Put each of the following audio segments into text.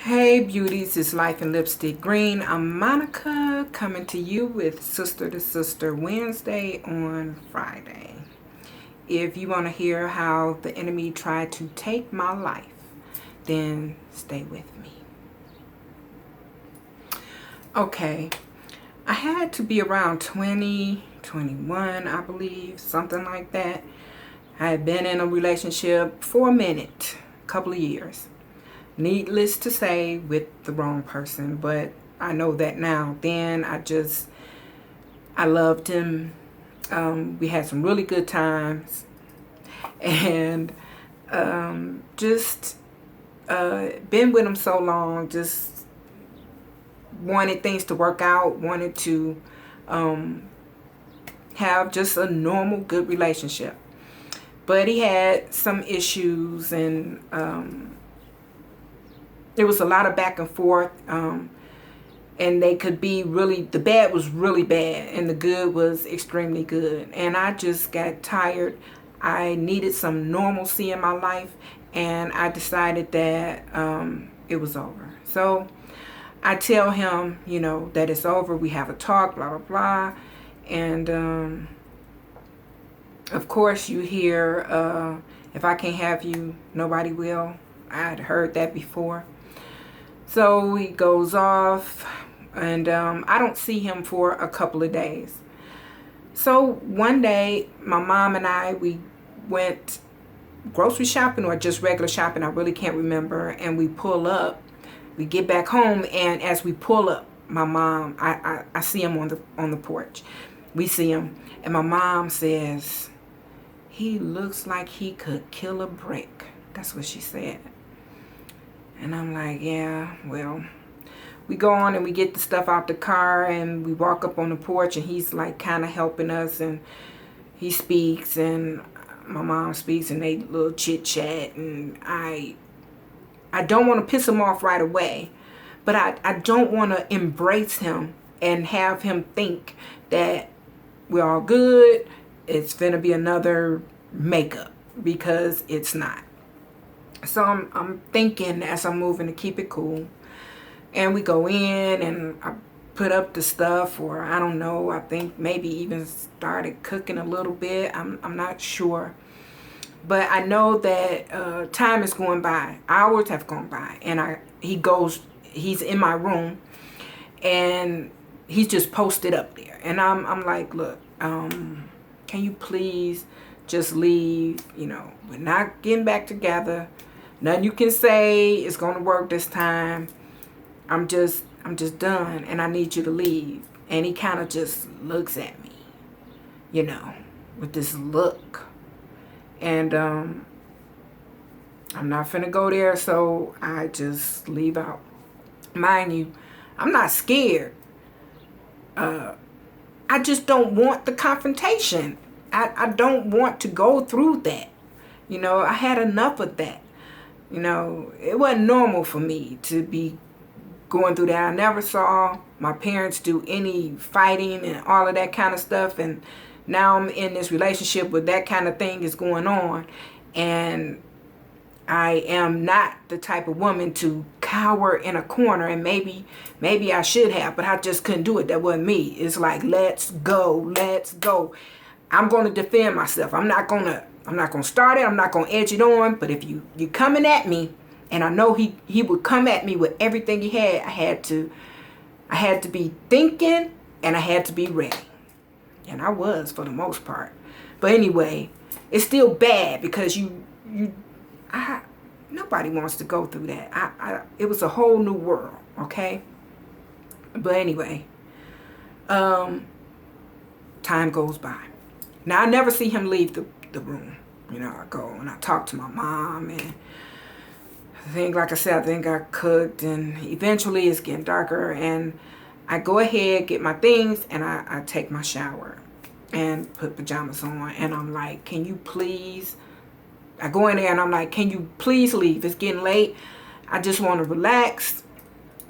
Hey beauties, it's Life in Lipstick Green. I'm Monica coming to you with Sister to Sister Wednesday on Friday. If you want to hear how the enemy tried to take my life, then stay with me. Okay, I had to be around 20, 21, I believe, something like that. I had been in a relationship for a minute, a couple of years. Needless to say, with the wrong person, but I know that now. Then I loved him. We had some really good times, and just been with him so long. Just wanted things to work out. Wanted to have just a normal, good relationship. But he had some issues, and there was a lot of back and forth, and they could be really, the bad was really bad and the good was extremely good, and I just got tired. I needed some normalcy in my life, and I decided that it was over. So I tell him, that it's over. We have a talk, blah blah blah, and of course you hear, if I can't have you, nobody will. I'd heard that before. So he goes off, and I don't see him for a couple of days. So one day, my mom and I, we went grocery shopping or just regular shopping, I really can't remember, and we pull up. We get back home, and as we pull up, my mom, I see him on the porch. We see him, and my mom says, "He looks like he could kill a brick." That's what she said. And I'm like, yeah, well, we go on and we get the stuff out the car, and we walk up on the porch, and he's like kind of helping us, and he speaks, and my mom speaks, and they little chit chat, and I don't want to piss him off right away, but I don't want to embrace him and have him think that we're all good. It's gonna be another makeup, because it's not. So I'm thinking as I'm moving to keep it cool. And we go in, and I put up the stuff, or I don't know, I think maybe even started cooking a little bit. I'm not sure. But I know that time is going by. Hours have gone by. And he's in my room, and he's just posted up there. And I'm like, look, can you please just leave? We're not getting back together. Nothing you can say is going to work this time. I'm just done, and I need you to leave. And he kind of just looks at me, with this look. And I'm not finna go there, so I just leave out. Mind you, I'm not scared. I just don't want the confrontation. I don't want to go through that. I had enough of that. It wasn't normal for me to be going through that. I never saw my parents do any fighting and all of that kind of stuff. And now I'm in this relationship where that kind of thing is going on. And I am not the type of woman to cower in a corner. And maybe I should have, but I just couldn't do it. That wasn't me. It's like, let's go, let's go. I'm going to defend myself. I'm not going to start it. I'm not going to edge it on. But if you're coming at me, and I know he would come at me with everything he had, I had to be thinking, and I had to be ready. And I was, for the most part. But anyway, it's still bad, because nobody wants to go through that. It was a whole new world, okay? But anyway, time goes by. Now, I never see him leave the room. I go and I talk to my mom, and like I said, I think I cooked, and eventually it's getting darker, and I go ahead, get my things, and I take my shower and put pajamas on, and I'm like, can you please, I go in there and I'm like, can you please leave? It's getting late. I just want to relax,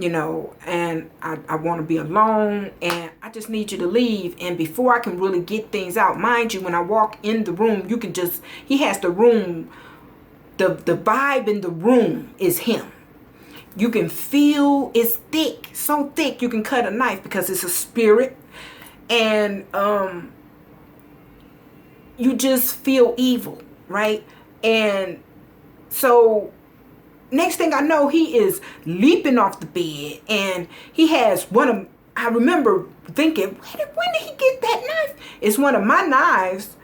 and I want to be alone, and I just need you to leave. And before I can really get things out, mind you, when I walk in the room, he has the room, the vibe in the room is him. You can feel it's thick, so thick you can cut a knife because it's a spirit. And you just feel evil, right? And so next thing I know, he is leaping off the bed, and he has one of, I remember thinking, when did he get that knife? It's one of my knives,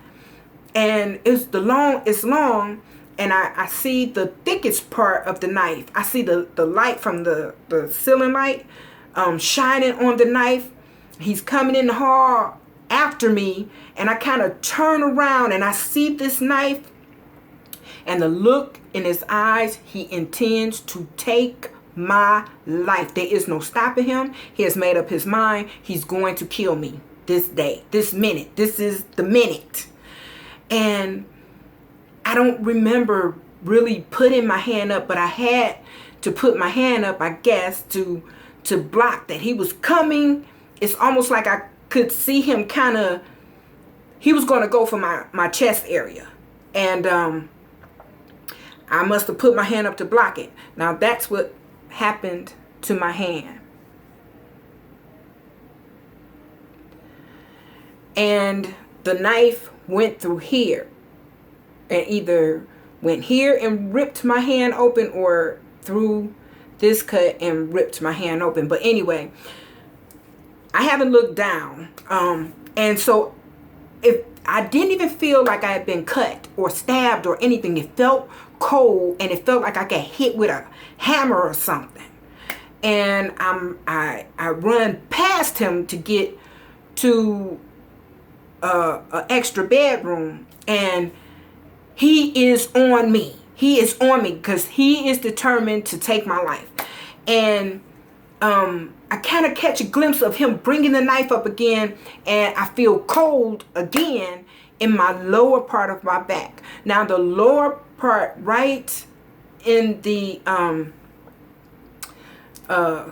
and it's long, and I see the thickest part of the knife. I see the light from the ceiling light shining on the knife. He's coming in the hall after me, and I kind of turn around and I see this knife, and the look in his eyes, he intends to take my life. There is no stopping him. He has made up his mind. He's going to kill me this day, this minute. This is the minute. And I don't remember really putting my hand up, but I had to put my hand up, I guess, to block that. He was coming. It's almost like I could see him kind of, he was going to go for my chest area. And I must have put my hand up to block it. Now that's what happened to my hand. And the knife went through here, and either went here and ripped my hand open, or through this cut and ripped my hand open. But anyway, I haven't looked down. And so if I didn't even feel like I had been cut or stabbed or anything, it felt cold, and it felt like I got hit with a hammer or something. And I run past him to get to an extra bedroom, and he is on me. He is on me because he is determined to take my life. And I kind of catch a glimpse of him bringing the knife up again, and I feel cold again in my lower part of my back. Now the lower part, right in the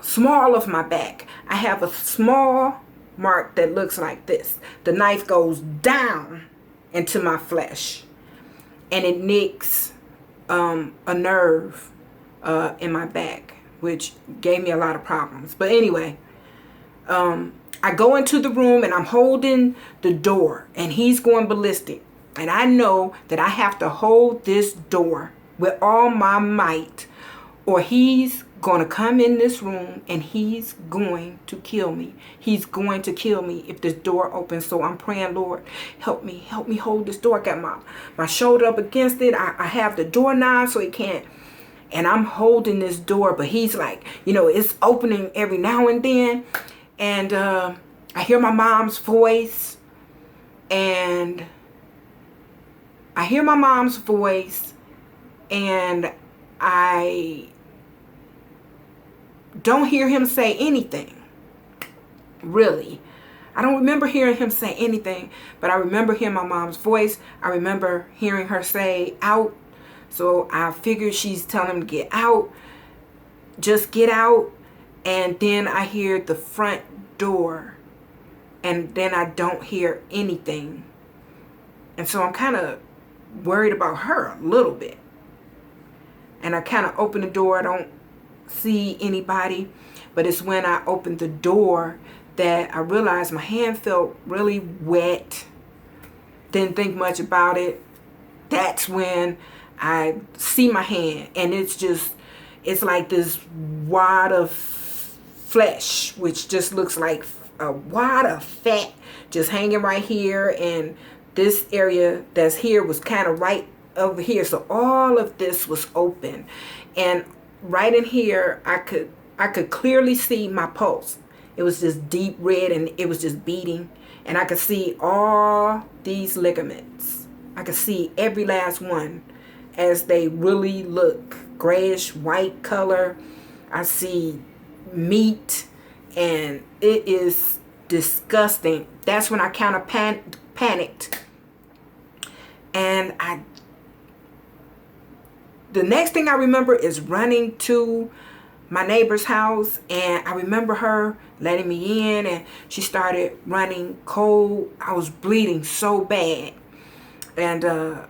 small of my back, I have a small mark that looks like this. The knife goes down into my flesh, and it nicks a nerve in my back, which gave me a lot of problems. But anyway, I go into the room, and I'm holding the door, and he's going ballistic. And I know that I have to hold this door with all my might, or he's going to come in this room and he's going to kill me. He's going to kill me if this door opens. So I'm praying, Lord, help me hold this door. I got my shoulder up against it. I have the doorknob so he can't. And I'm holding this door, but he's like, it's opening every now and then. And I hear my mom's voice, and I don't hear him say anything. Really. I don't remember hearing him say anything, but I remember hearing my mom's voice. I remember hearing her say, out. So I figured she's telling him to get out. Just get out. And then I hear the front door, and then I don't hear anything. And so I'm kind of worried about her a little bit. And I kind of open the door. I don't see anybody, but it's when I opened the door that I realized my hand felt really wet. Didn't think much about it. That's when I see my hand, and it's like this wad of flesh, which just looks like a wad of fat just hanging right here, and this area that's here was kind of right over here. So all of this was open, and right in here I could clearly see my pulse. It was just deep red, and it was just beating, and I could see all these ligaments. I could see every last one as they really look grayish white color. I see meat, and it is disgusting. That's when I kind of panicked, and the next thing I remember is running to my neighbor's house, and I remember her letting me in, and she started running cold. I was bleeding so bad, and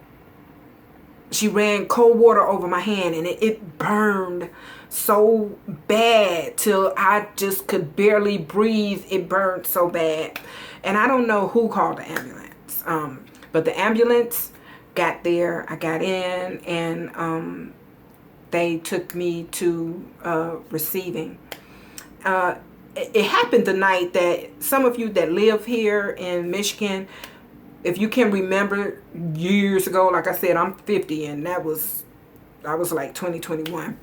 she ran cold water over my hand, and it burned so bad till I just could barely breathe. It burned so bad. And I don't know who called the ambulance. But the ambulance got there. I got in, and they took me to receiving. It happened the night that some of you that live here in Michigan, if you can remember years ago, like I said, I'm 50, and I was like 2021.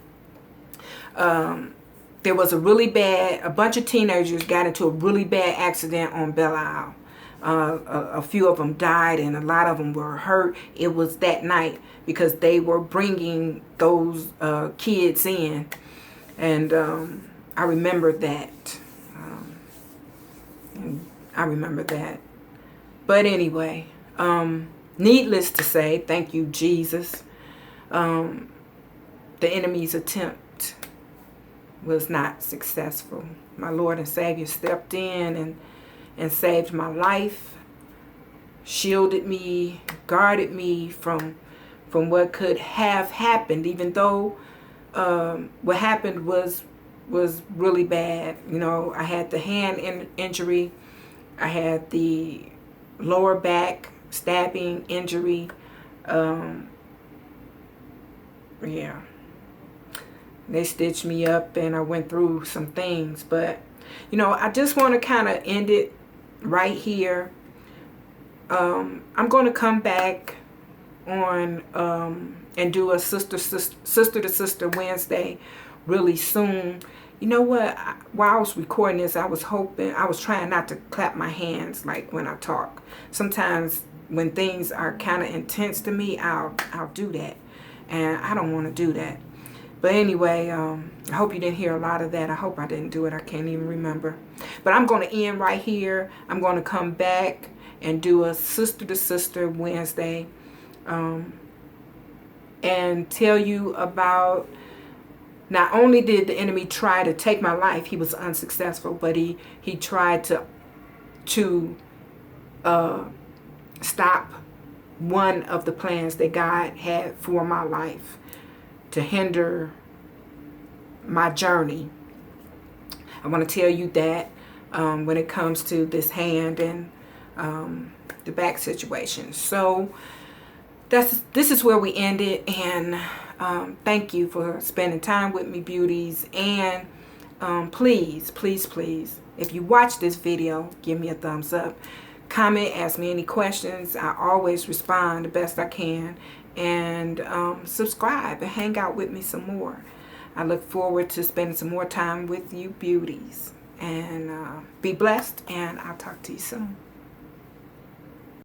There was a bunch of teenagers got into a really bad accident on Belle Isle. A few of them died, and a lot of them were hurt. It was that night because they were bringing those kids in, and I remember that. But anyway, needless to say, thank you, Jesus. The enemy's attempt was not successful. My Lord and Savior stepped in and saved my life, shielded me, guarded me from what could have happened, even though what happened was really bad. You know, I had the hand injury, I had the lower back stabbing injury. Yeah, they stitched me up, and I went through some things, but you know, I just want to kind of end it right here. I'm going to come back on and do a sister to sister Wednesday really soon. You know what? While I was recording this, I was trying not to clap my hands like when I talk. Sometimes when things are kind of intense to me, I'll do that, and I don't want to do that. But anyway, I hope you didn't hear a lot of that. I hope I didn't do it. I can't even remember. But I'm going to end right here. I'm going to come back and do a sister to sister Wednesday, and tell you about, not only did the enemy try to take my life, he was unsuccessful, but he tried to stop one of the plans that God had for my life, to hinder my journey. I want to tell you that when it comes to this hand and the back situation. So this is where we end it, and thank you for spending time with me, beauties. And please, if you watch this video, give me a thumbs up, comment, ask me any questions. I always respond the best I can. And subscribe and hang out with me some more. I look forward to spending some more time with you, beauties. And be blessed, and I'll talk to you soon.